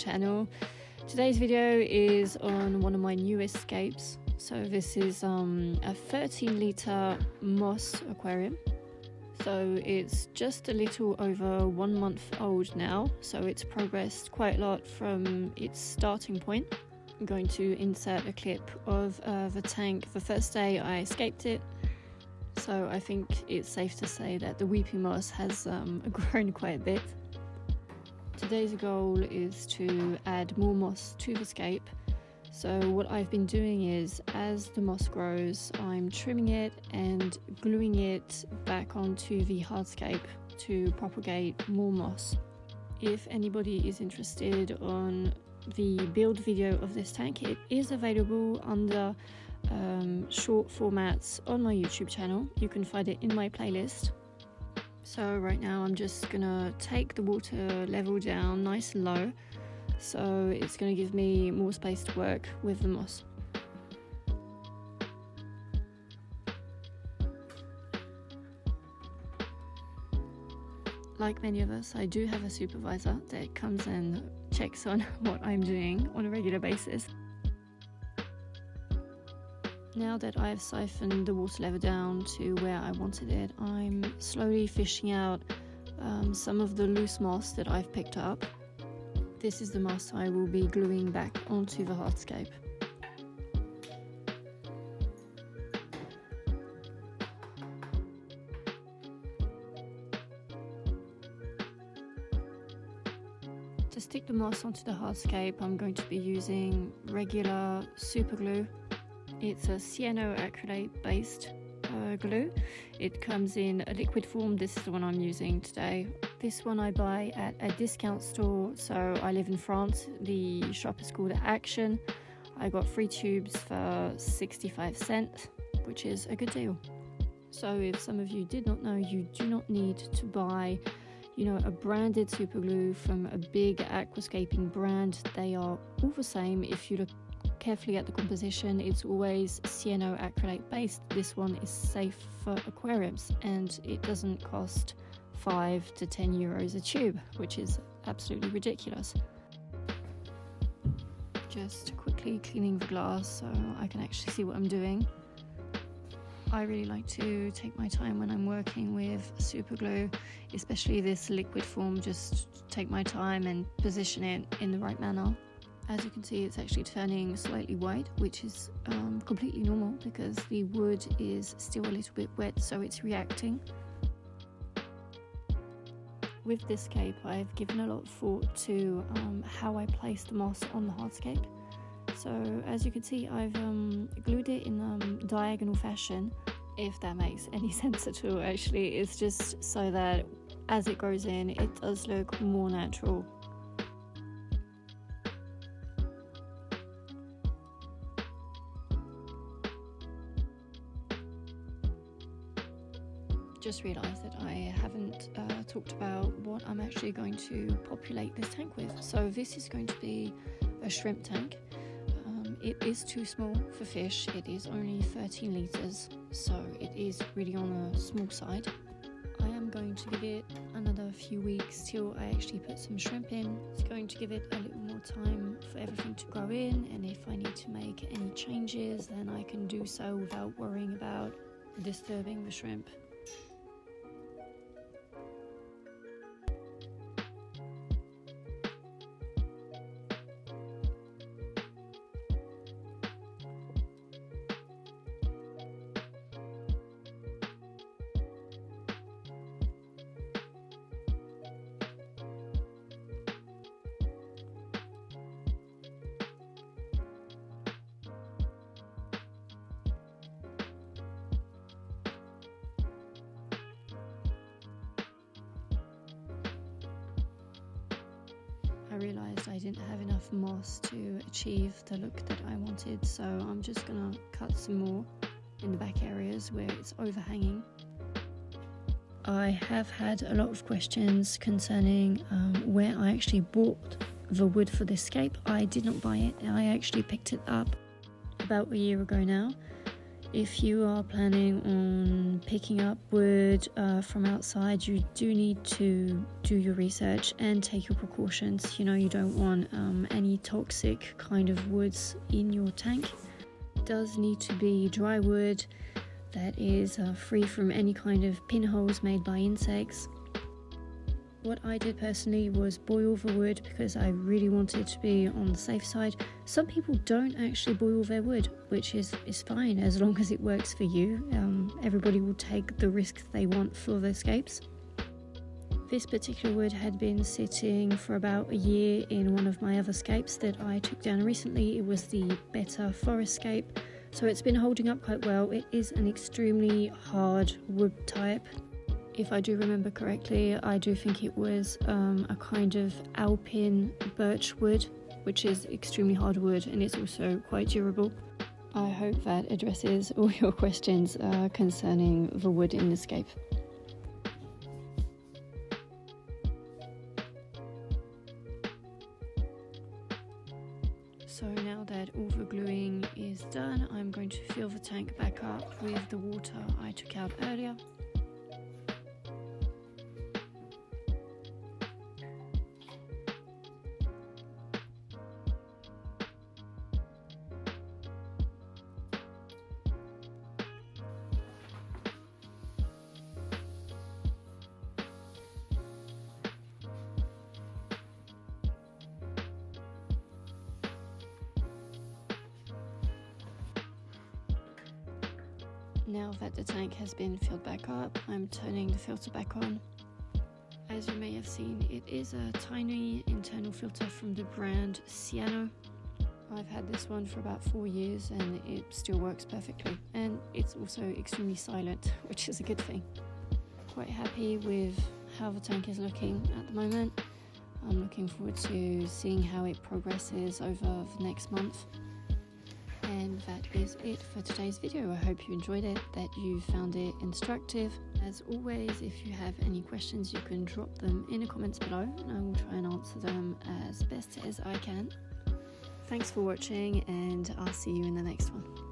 channel. Today's video is on one of my newest scapes. So this is a 13-litre moss aquarium. So it's just a little over 1 month old now, so it's progressed quite a lot from its starting point. I'm going to insert a clip of the tank the first day I scaped it. So I think it's safe to say that the weeping moss has grown quite a bit. Today's goal is to add more moss to the scape. So what I've been doing is, as the moss grows, I'm trimming it and gluing it back onto the hardscape to propagate more moss. If anybody is interested on the build video of this tank, it is available under short formats on my YouTube channel. You can find it in my playlist. So right now I'm just gonna take the water level down nice and low, so it's going to give me more space to work with the moss. Like many of us, I do have a supervisor that comes and checks on what I'm doing on a regular basis. Now that I've siphoned the water level down to where I wanted it, I'm slowly fishing out some of the loose moss that I've picked up. This is the moss I will be gluing back onto the hardscape. To stick the moss onto the hardscape, I'm going to be using regular super glue. It's a cyanoacrylate based glue. It comes in a liquid form. This is the one I'm using today. This one I buy at a discount store. So I live in France. The shop is called Action. I got 3 tubes for 65 cents, which is a good deal. So if some of you did not know, you do not need to buy, a branded super glue from a big aquascaping brand. They are all the same. If you look carefully at the composition, it's always cyanoacrylate based. This one is safe for aquariums and it doesn't cost 5 to 10 euros a tube, which is absolutely ridiculous. Just quickly cleaning the glass so I can actually see what I'm doing. I really like to take my time when I'm working with super glue, especially this liquid form. Just take my time and position it in the right manner. As you can see, it's actually turning slightly white, which is completely normal because the wood is still a little bit wet, so it's reacting. With this scape, I've given a lot of thought to how I place the moss on the hardscape. So as you can see, I've glued it in diagonal fashion, if that makes any sense at all. Actually, it's just so that as it grows in, it does look more natural. Just realised that I haven't talked about what I'm actually going to populate this tank with. So this is going to be a shrimp tank. It is too small for fish. It is only 13 litres, so it is really on a small side. I am going to give it another few weeks till I actually put some shrimp in. It's going to give it a little more time for everything to grow in, and if I need to make any changes, then I can do so without worrying about disturbing the shrimp. I realised I didn't have enough moss to achieve the look that I wanted, so I'm just gonna cut some more in the back areas where it's overhanging. I have had a lot of questions concerning where I actually bought the wood for this scape. I did not buy it. I actually picked it up about a year ago now. If you are planning on picking up wood from outside, you do need to do your research and take your precautions. You know, you don't want any toxic kind of woods in your tank. It does need to be dry wood that is free from any kind of pinholes made by insects. What I did personally was boil the wood because I really wanted to be on the safe side. Some people don't actually boil their wood, which is fine as long as it works for you. Everybody will take the risk they want for their scapes. This particular wood had been sitting for about a year in one of my other scapes that I took down recently. It was the Better Forest Scape, so it's been holding up quite well. It is an extremely hard wood type. If I do remember correctly, I do think it was a kind of alpine birch wood, which is extremely hard wood and it's also quite durable. I hope that addresses all your questions concerning the wood in the scape. So now that all the gluing is done, I'm going to fill the tank back up with the water I took out earlier. Now that the tank has been filled back up, I'm turning the filter back on. As you may have seen, it is a tiny internal filter from the brand Ciano. I've had this one for about 4 years and it still works perfectly, and it's also extremely silent, which is a good thing. Quite happy with how the tank is looking at the moment. I'm looking forward to seeing how it progresses over the next month. And that is it for today's video. I hope you enjoyed it, that you found it instructive. As always, if you have any questions, you can drop them in the comments below and I will try and answer them as best as I can. Thanks for watching and I'll see you in the next one.